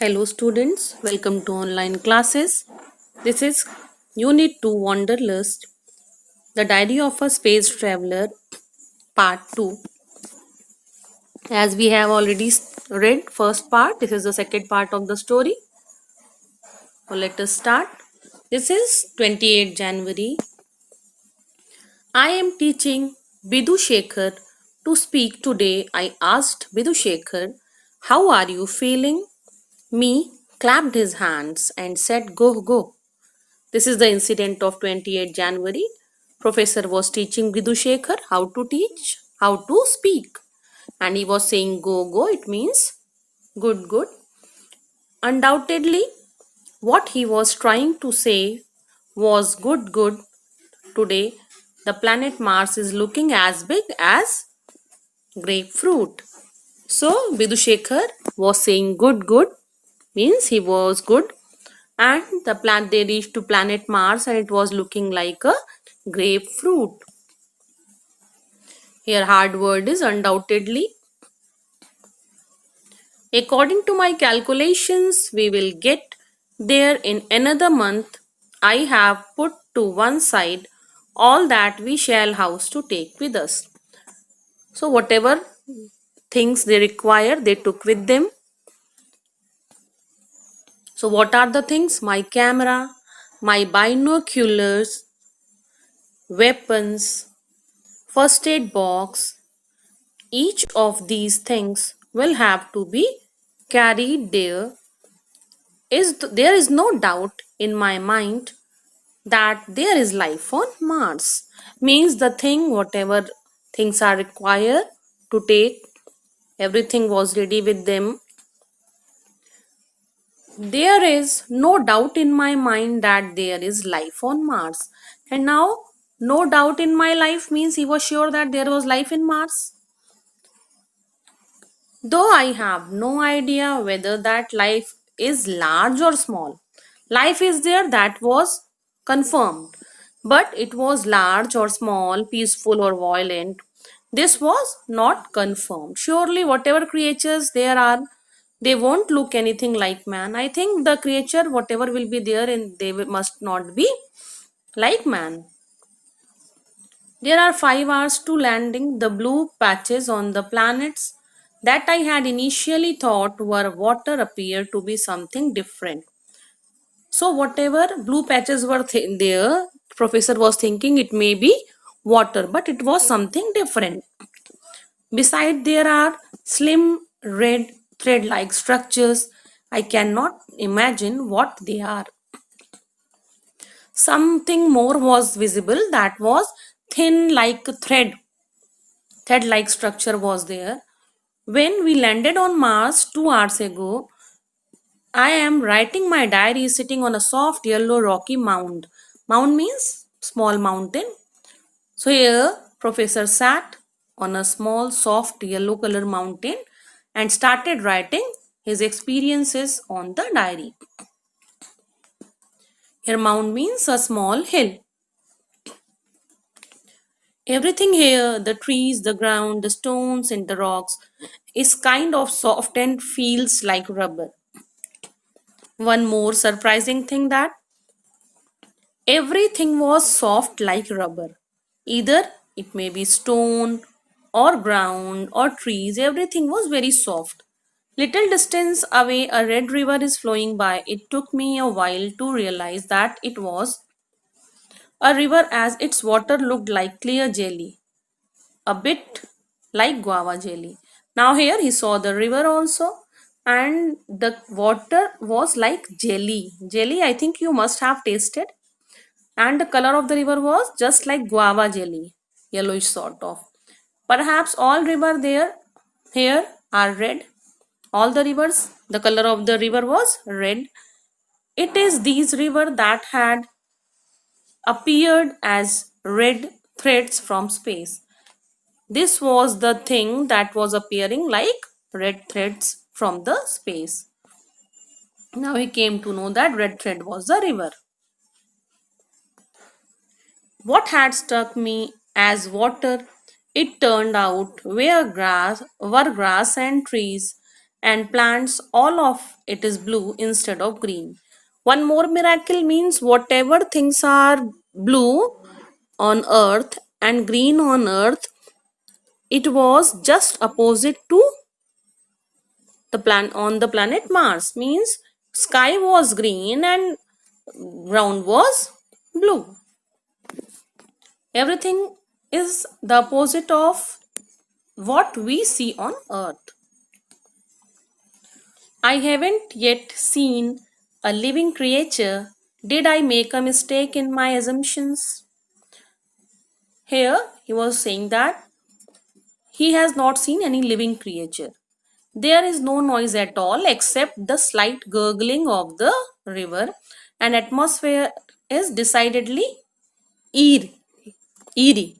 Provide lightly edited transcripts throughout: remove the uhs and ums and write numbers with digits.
Hello students, welcome to online classes. This is Unit 2 Wanderlust, The Diary of a Space Traveler, Part 2. As we have already read first part, this is the second part of the story. So let us start. This is 28 January. I am teaching Bidu Shekhar to speak today. I asked Bidu Shekhar, how are you feeling? Me clapped his hands and said, go, go. This is the incident of 28 January. Professor was teaching Vidhu Shekhar how to teach, how to speak. And he was saying go, go. It means good, good. Undoubtedly, what he was trying to say was good, good. Today, the planet Mars is looking as big as grapefruit. So, Vidhu Shekhar was saying good, good means he was good, and they reached to planet Mars and it was looking like a grapefruit. Here hard word is undoubtedly. According to my calculations, we will get there in another month. I have put to one side all that we shall house to take with us. So whatever things they require, they took with them. So what are the things? My camera, my binoculars, weapons, first aid box. Each of these things will have to be carried there. There is no doubt in my mind that there is life on Mars. Means the thing, whatever things are required to take, everything was ready with them. There is no doubt in my mind that there is life on Mars. And now, no doubt in my life means he was sure that there was life in Mars. Though I have no idea whether that life is large or small. Life is there, that was confirmed. But it was large or small, peaceful or violent. This was not confirmed. Surely, whatever creatures there are, they won't look anything like man. I think the creature, whatever will be there, and must not be like man. There are 5 hours to landing. The blue patches on the planets that I had initially thought were water appear to be something different. So whatever blue patches were there, professor was thinking it may be water, but it was something different. Beside there are slim red thread-like structures. I cannot imagine what they are. Something more was visible, that was thin like thread. Thread-like structure was there. When we landed on Mars 2 hours ago, I am writing my diary sitting on a soft yellow rocky mound. Mound means small mountain. So here professor sat on a small soft yellow color mountain and started writing his experiences on the diary. Here mound means a small hill. Everything here, the trees, the ground, the stones and the rocks, is kind of soft and feels like rubber. One more surprising thing that everything was soft like rubber. Either it may be stone or ground or trees, everything was very soft. Little distance away, a red river is flowing by. It took me a while to realize that it was a river as its water looked like clear jelly, a bit like guava jelly. Now, here he saw the river also, and the water was like jelly. Jelly, I think you must have tasted, and the color of the river was just like guava jelly, yellowish sort of. Perhaps all river there here are red. All the rivers, the color of the river was red. It is these river that had appeared as red threads from space. This was the thing that was appearing like red threads from the space. Now he came to know that red thread was the river. What had struck me as water, it turned out were grass and trees, and plants all of it is blue instead of green. One more miracle means whatever things are blue on earth and green on earth, it was just opposite to the planet Mars, means sky was green and ground was blue. Everything is the opposite of what we see on earth. I haven't yet seen a living creature. Did I make a mistake in my assumptions? Here he was saying that he has not seen any living creature. There is no noise at all except the slight gurgling of the river, and atmosphere is decidedly eerie. eerie.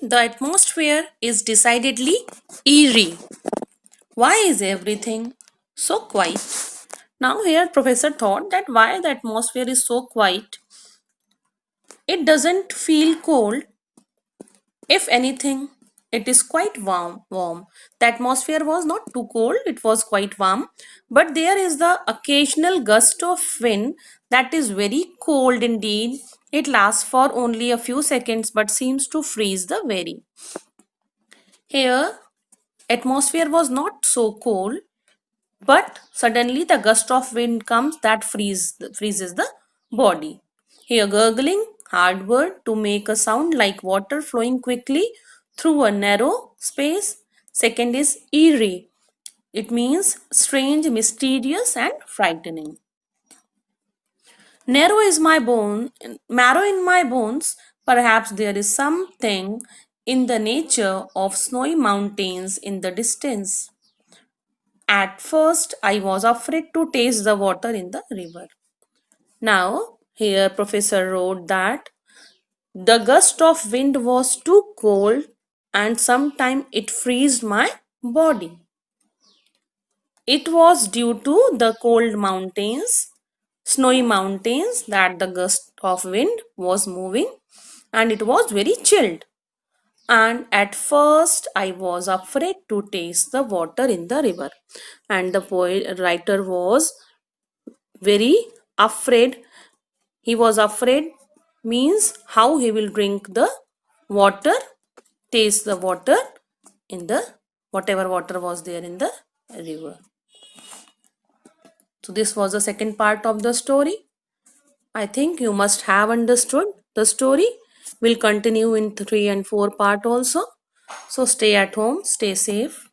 The atmosphere is decidedly eerie. Why is everything so quiet? Now here professor thought that why the atmosphere is so quiet. It doesn't feel cold. If anything, it is quite warm. The atmosphere was not too cold, it was quite warm. But there is the occasional gust of wind that is very cold indeed. It lasts for only a few seconds but seems to freeze the very. Here, atmosphere was not so cold, but suddenly the gust of wind comes that freezes the body. Here gurgling, hard word to make a sound like water flowing quickly through a narrow space. Second is eerie. It means strange, mysterious and frightening. Marrow in my bones. Perhaps there is something in the nature of snowy mountains in the distance. At first, I was afraid to taste the water in the river. Now, here Professor wrote that the gust of wind was too cold and sometime it freezed my body. It was due to the cold mountains, snowy mountains, that the gust of wind was moving and it was very chilled. And at first I was afraid to taste the water in the river. And the writer was very afraid. He was afraid means how he will drink the water, taste the water in the whatever water was there in the river. So this was the second part of the story. I think you must have understood the story. Will continue in 3 and 4 part also. So stay at home, stay safe.